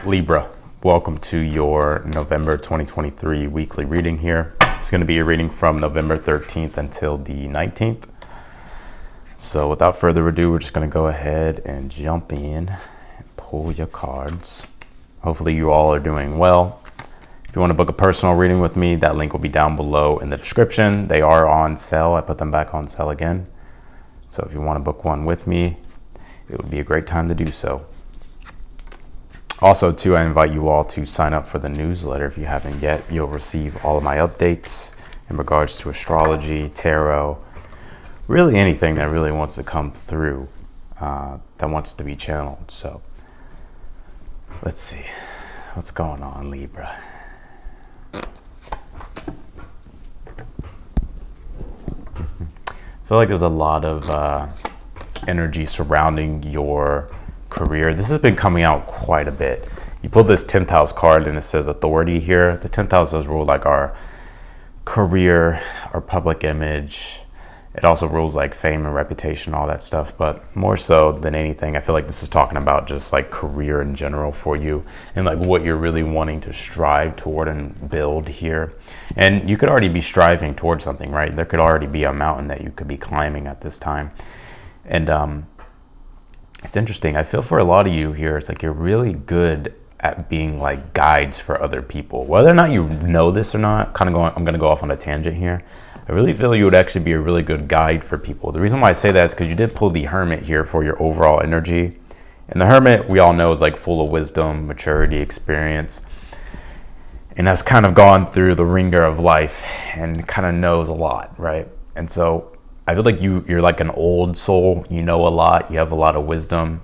Libra, welcome to your November 2023 weekly reading here. It's going to be a reading from November 13th until the 19th. So without further ado, we're just going to go ahead and jump in and pull your cards. Hopefully you all are doing well. If you want to book a personal reading with me, that link will be down below in the description. They are on sale. I put them back on sale again. So if you want to book one with me, it would be a great time to do so. Also, too, I invite you all to sign up for the newsletter if you haven't yet. You'll receive all of my updates in regards to astrology, tarot, really anything that really wants to come through, that wants to be channeled. So let's see what's going on, Libra. I feel like there's a lot of energy surrounding your career. This has been coming out quite a bit. You pulled this 10th house card and it says authority here. The 10th house does rule like our career, our public image. It also rules like fame and reputation, all that stuff. But more so than anything, I feel like this is talking about just like career in general for you and like what you're really wanting to strive toward and build here. And you could already be striving towards something, right? There could already be a mountain that you could be climbing at this time. And it's interesting. I feel for a lot of you here, it's like you're really good at being like guides for other people. Whether or not you know this or not, I'm going to go off on a tangent here. I really feel you would actually be a really good guide for people. The reason why I say that is because you did pull the Hermit here for your overall energy. And the Hermit, we all know, is like full of wisdom, maturity, experience. And has kind of gone through the ringer of life and kind of knows a lot, right? And so I feel like you're like an old soul. You know a lot. You have a lot of wisdom.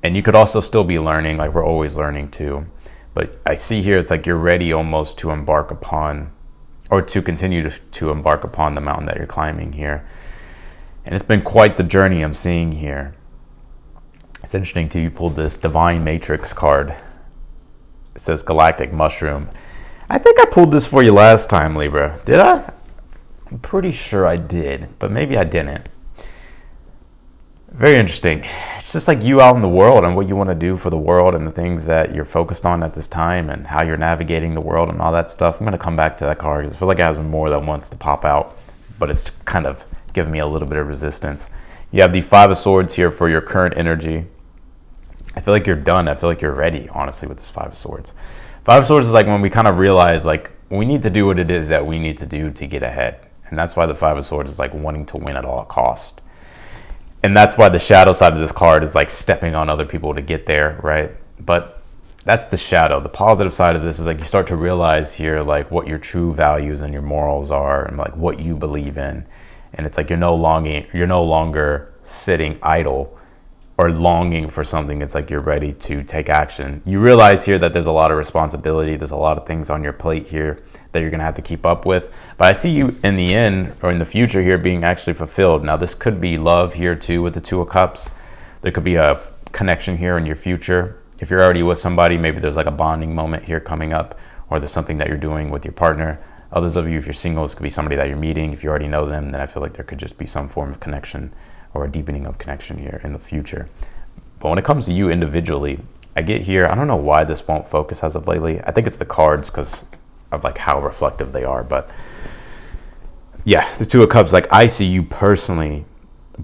And you could also still be learning, like we're always learning too. But I see here it's like you're ready almost to embark upon, or to continue to embark upon the mountain that you're climbing here. And it's been quite the journey I'm seeing here. It's interesting too, you pulled this Divine Matrix card. It says Galactic Mushroom. I think I pulled this for you last time, Libra. Did I? I'm pretty sure I did, but maybe I didn't. Very interesting. It's just like you out in the world and what you want to do for the world and the things that you're focused on at this time and how you're navigating the world and all that stuff. I'm going to come back to that card because I feel like it has more than wants to pop out, but it's kind of giving me a little bit of resistance. You have the Five of Swords here for your current energy. I feel like you're done. I feel like you're ready, honestly, with this Five of Swords. Five of Swords is like when we kind of realize like we need to do what it is that we need to do to get ahead. And that's why the Five of Swords is like wanting to win at all cost. And that's why the shadow side of this card is like stepping on other people to get there, right? But that's the shadow. The positive side of this is like you start to realize here like what your true values and your morals are and like what you believe in. And it's like you're no longer sitting idle or longing for something. It's like you're ready to take action. You realize here that there's a lot of responsibility. There's a lot of things on your plate here that you're going to have to keep up with. But I see you in the end or in the future here being actually fulfilled. Now, this could be love here too with the Two of Cups. There could be a connection here in your future. If you're already with somebody, maybe there's like a bonding moment here coming up, or there's something that you're doing with your partner. Others of you, if you're single, this could be somebody that you're meeting. If you already know them, then I feel like there could just be some form of connection or a deepening of connection here in the future. But when it comes to you individually, I get here, I don't know why this won't focus as of lately. I think it's the cards because of like how reflective they are. But yeah, the Two of Cups, like I see you personally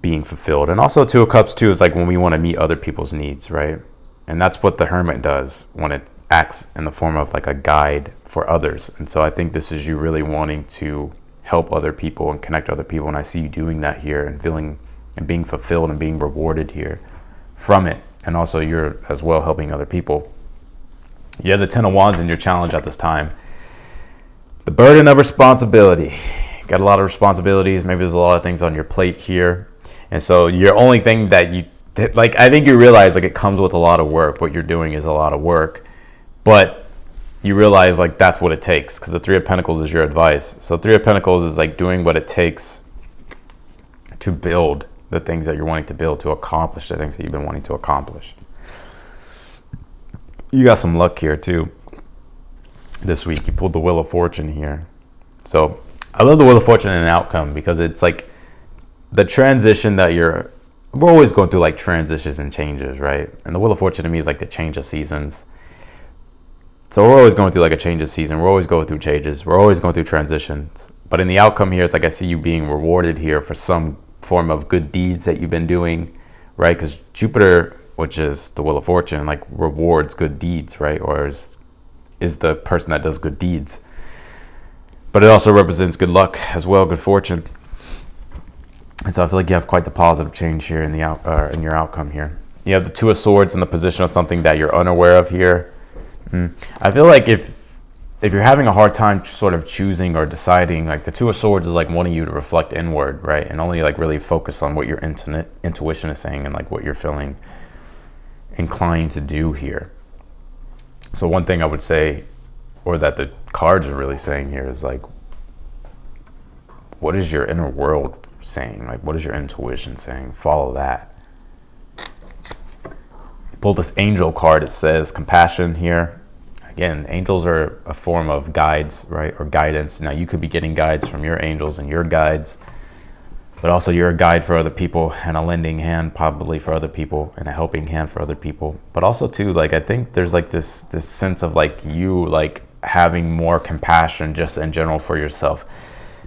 being fulfilled. And also Two of Cups too is like when we want to meet other people's needs, right? And that's what the Hermit does when it acts in the form of like a guide for others. And so I think this is you really wanting to help other people and connect other people. And I see you doing that here and feeling and being fulfilled and being rewarded here from it. And also you're as well helping other people. You have the Ten of Wands in your challenge at this time. The burden of responsibility. You got a lot of responsibilities. Maybe there's a lot of things on your plate here. And so your only thing that you, like, I think you realize like it comes with a lot of work. What you're doing is a lot of work. But you realize like that's what it takes because the Three of Pentacles is your advice. So Three of Pentacles is like doing what it takes to build the things that you're wanting to build, to accomplish the things that you've been wanting to accomplish. You got some luck here too. This week you pulled the Wheel of Fortune here. So I love the Wheel of Fortune and outcome because it's like the transition that we're always going through like transitions and changes, right? And the Wheel of Fortune to me is like the change of seasons. So we're always going through like a change of season. We're always going through changes. We're always going through transitions. But in the outcome here, it's like I see you being rewarded here for some form of good deeds that you've been doing, right? Because Jupiter, which is the wheel of fortune, like rewards good deeds, right? Or is the person that does good deeds. But it also represents good luck as well, good fortune. And so I feel like you have quite the positive change here in the in your outcome here. You have the Two of Swords in the position of something that you're unaware of here. I feel like if you're having a hard time sort of choosing or deciding, like the Two of Swords is like wanting you to reflect inward, right? And only like really focus on what your intuition is saying and like what you're feeling inclined to do here. So one thing I would say, or that the cards are really saying here, is like, what is your inner world saying? Like, what is your intuition saying? Follow that. Pull this angel card. It says compassion here. Again, angels are a form of guides, right? Or guidance. Now you could be getting guides from your angels and your guides, but also you're a guide for other people and a lending hand probably for other people and a helping hand for other people. But also too, like, I think there's like this sense of like you like having more compassion just in general for yourself,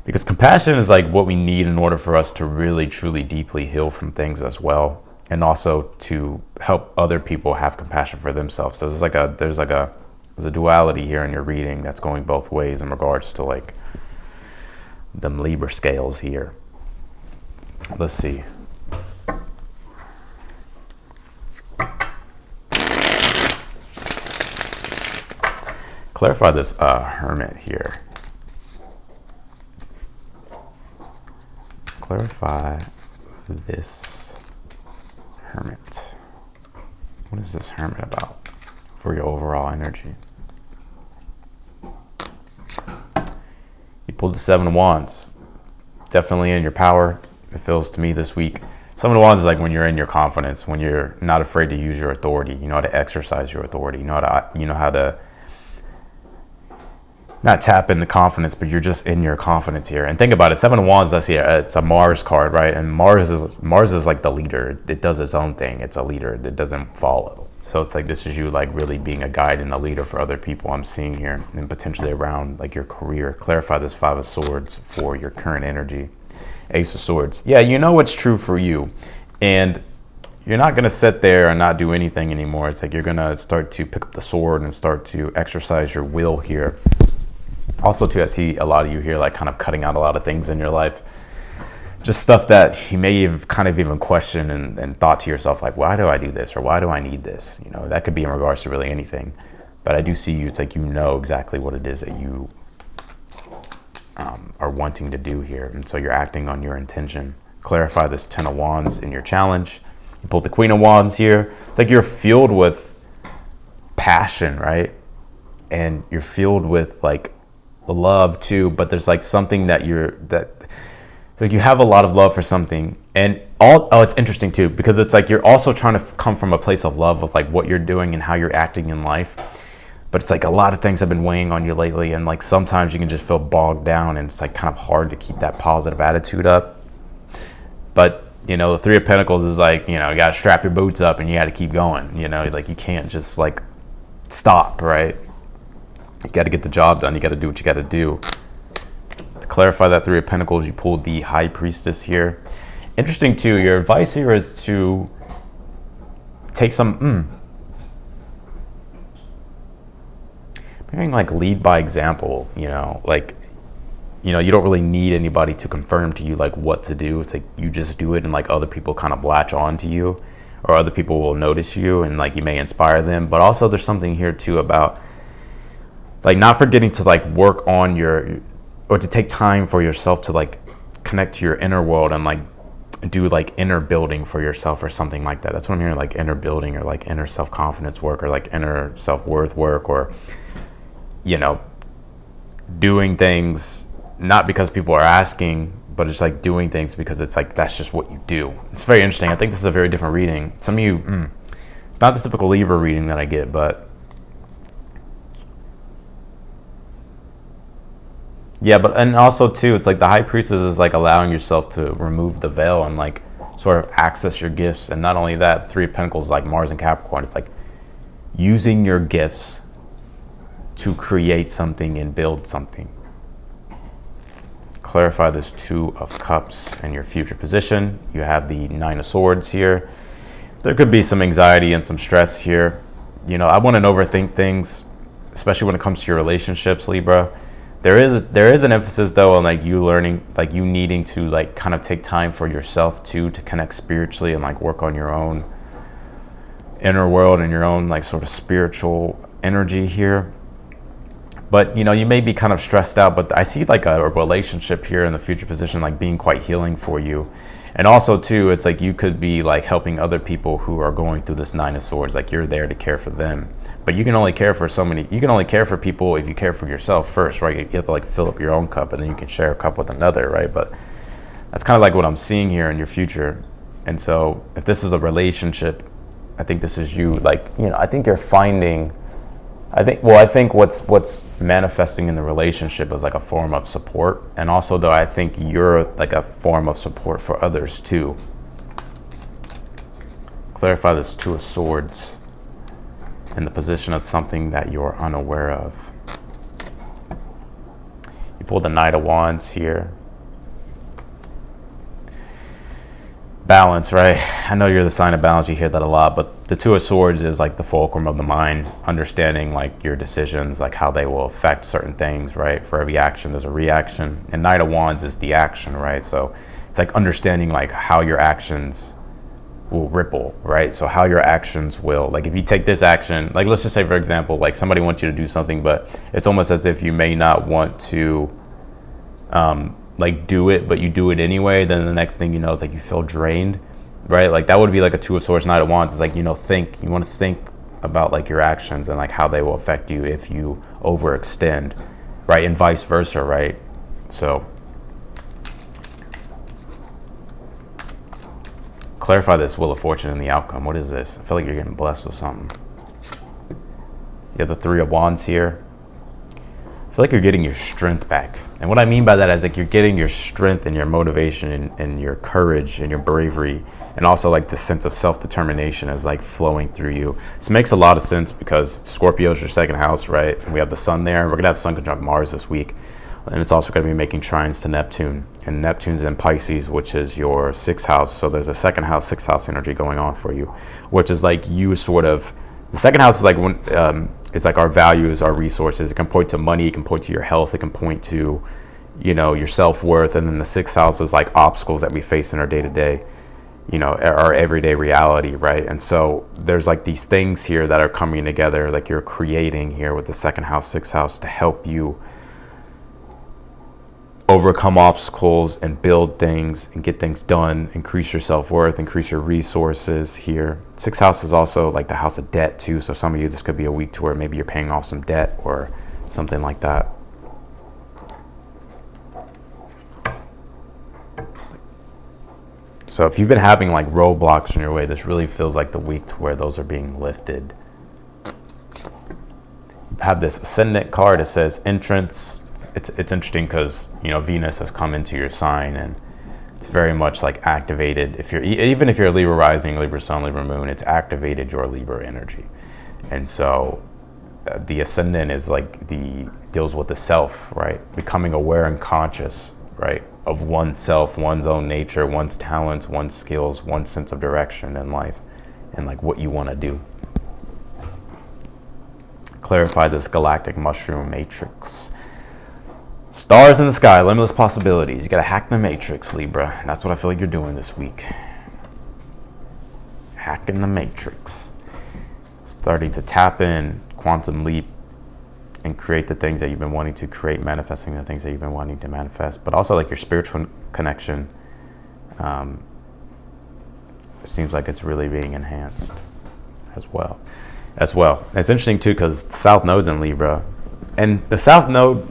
because compassion is like what we need in order for us to really truly deeply heal from things as well, and also to help other people have compassion for themselves. So there's a duality here in your reading that's going both ways in regards to like them Libra scales here. Let's see. Clarify this Hermit here. Clarify this Hermit. What is this Hermit about for your overall energy? You pulled the Seven of Wands. Definitely in your power, it feels to me this week. Seven of Wands is like when you're in your confidence, when you're not afraid to use your authority. You know how to exercise your authority. You know how to not tap into confidence, but you're just in your confidence here. And think about it, Seven of Wands, that's here. It's a Mars card, right? And Mars is like the leader. It does its own thing. It's a leader. It doesn't follow. So it's like this is you like really being a guide and a leader for other people I'm seeing here, and potentially around like your career. Clarify this Five of Swords for your current energy. Ace of Swords. Yeah, you know what's true for you. And you're not going to sit there and not do anything anymore. It's like you're going to start to pick up the sword and start to exercise your will here. Also, too, I see a lot of you here like kind of cutting out a lot of things in your life. Just stuff that you may have kind of even questioned and thought to yourself, like, why do I do this? Or why do I need this? You know, that could be in regards to really anything. But I do see you, it's like you know exactly what it is that you are wanting to do here. And so you're acting on your intention. Clarify this Ten of Wands in your challenge. You pulled the Queen of Wands here. It's like you're filled with passion, right? And you're filled with like love too, but there's like something that like you have a lot of love for something. And it's interesting too, because it's like you're also trying to come from a place of love with like what you're doing and how you're acting in life. But it's like a lot of things have been weighing on you lately, and like sometimes you can just feel bogged down, and it's like kind of hard to keep that positive attitude up. But you know, the Three of Pentacles is like, you know, you gotta strap your boots up and you gotta keep going. You know, like you can't just like stop, right? You got to get the job done. You got to do what you got to do. To clarify that Three of Pentacles, you pulled the High Priestess here. Interesting too, your advice here is to take some, maybe like lead by example, you know, like, you know, you don't really need anybody to confirm to you like what to do. It's like you just do it and like other people kind of latch on to you, or other people will notice you and like you may inspire them. But also there's something here too about like not forgetting to like work on or to take time for yourself to like connect to your inner world and like do like inner building for yourself or something like that. That's what I'm hearing, like inner building or like inner self-confidence work or like inner self-worth work, or, you know, doing things not because people are asking, but it's like doing things because it's like that's just what you do. It's very interesting. I think this is a very different reading. Some of you, it's not the typical Libra reading that I get, but yeah, but and also too, it's like the High Priestess is like allowing yourself to remove the veil and like sort of access your gifts. And not only that, Three of Pentacles, like Mars and Capricorn, it's like using your gifts to create something and build something. Clarify this Two of Cups in your future position. You have the Nine of Swords here. There could be some anxiety and some stress here. You know, I wouldn't overthink things, especially when it comes to your relationships, Libra. There is an emphasis though on like you learning, like you needing to like kind of take time for yourself too, to connect spiritually and like work on your own inner world and your own like sort of spiritual energy here. But you know, you may be kind of stressed out, but I see like a relationship here in the future position like being quite healing for you. And also too, it's like you could be like helping other people who are going through this Nine of Swords, like you're there to care for them. But you can only care for you can only care for people if you care for yourself first, right? You have to like fill up your own cup and then you can share a cup with another, right? But that's kind of like what I'm seeing here in your future. And so if this is a relationship, I think this is you, like, you know, I think you're finding, I think what's manifesting in the relationship is like a form of support. And also though, I think you're like a form of support for others too. Clarify this Two of Swords in the position of something that you're unaware of. You pulled the Knight of Wands here. Balance, right? I know you're the sign of balance, you hear that a lot, but the Two of Swords is like the fulcrum of the mind, understanding like your decisions, like how they will affect certain things, right? For every action, there's a reaction. And Knight of Wands is the action, right? So it's like understanding like how your actions will ripple, right? So how your actions will, like if you take this action, like let's just say for example, like somebody wants you to do something, but it's almost as if you may not want to like do it, but you do it anyway, then the next thing you know is like you feel drained, right? Like that would be like a Two of Swords, Knight of Wands. It's like, you know, you want to think about like your actions and like how they will affect you if you overextend, right? And vice versa, right? So clarify this Wheel of Fortune and the outcome. What is this? I feel like you're getting blessed with something. You have the Three of Wands here. I feel like you're getting your strength back. And what I mean by that is like you're getting your strength and your motivation and your courage and your bravery, and also like the sense of self-determination is like flowing through you. So it makes a lot of sense because Scorpio is your second house, right? And we have the sun there. We're gonna have Sun conjunct Mars this week. And it's also gonna be making trines to Neptune. And Neptune's in Pisces, which is your sixth house. So there's a second house, sixth house energy going on for you, which is like you sort of, the second house is like when, it's like our values, our resources. It can point to money, it can point to your health, it can point to, you know, your self-worth. And then the sixth house is like obstacles that we face in our day-to-day, you know, our everyday reality, right? And so there's like these things here that are coming together, like you're creating here with the second house, sixth house, to help you overcome obstacles and build things and get things done, increase your self-worth, increase your resources here. Sixth house is also like the house of debt too. So some of you, this could be a week to where maybe you're paying off some debt or something like that. So if you've been having like roadblocks in your way, this really feels like the week to where those are being lifted. Have this Ascendant card. It says entrance. It's interesting because, you know, Venus has come into your sign and it's very much like activated. Even if you're a Libra rising, Libra sun, Libra moon, it's activated your Libra energy. And so the Ascendant is like deals with the self, right? Becoming aware and conscious, right? Of oneself, one's own nature, one's talents, one's skills, one's sense of direction in life, and like what you want to do. Clarify this galactic mushroom matrix. Stars in the sky, limitless possibilities. You gotta hack the matrix, Libra. And that's what I feel like you're doing this week. Hacking the matrix. Starting to tap in, quantum leap, and create the things that you've been wanting to create, manifesting the things that you've been wanting to manifest. But also like your spiritual connection. It seems like it's really being enhanced as well. It's interesting too because the South Node's in Libra. And the South Node,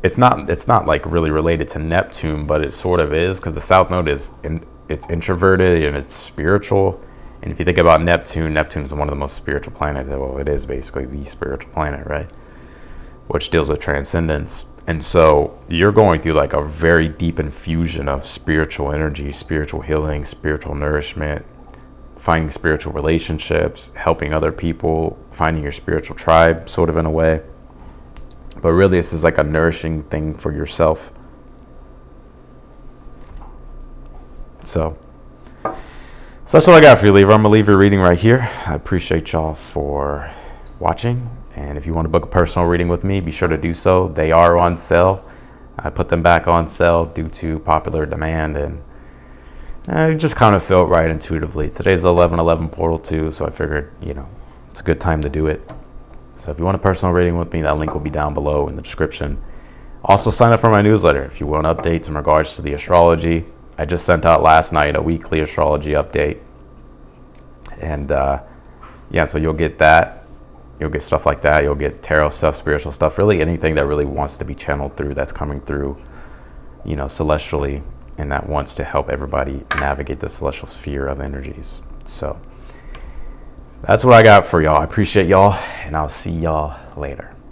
it's not like really related to Neptune, but it sort of is, because the South Node it's introverted and it's spiritual. And if you think about Neptune is one of the most spiritual planets. Well, it is basically the spiritual planet, right? Which deals with transcendence. And so you're going through like a very deep infusion of spiritual energy, spiritual healing, spiritual nourishment, finding spiritual relationships, helping other people, finding your spiritual tribe, sort of in a way. But really, this is like a nourishing thing for yourself. So that's what I got for you, Libra. I'm going to leave your reading right here. I appreciate y'all for watching. And if you want to book a personal reading with me, be sure to do so. They are on sale. I put them back on sale due to popular demand, and it just kind of felt right intuitively. Today's 11/11 portal too, so I figured, it's a good time to do it. So if you want a personal reading with me, that link will be down below in the description. Also, sign up for my newsletter if you want updates in regards to the astrology. I just sent out last night a weekly astrology update. And so you'll get that. You'll get stuff like that. You'll get tarot stuff, spiritual stuff, really anything that really wants to be channeled through, that's coming through, celestially, and that wants to help everybody navigate the celestial sphere of energies. So that's what I got for y'all. I appreciate y'all, and I'll see y'all later.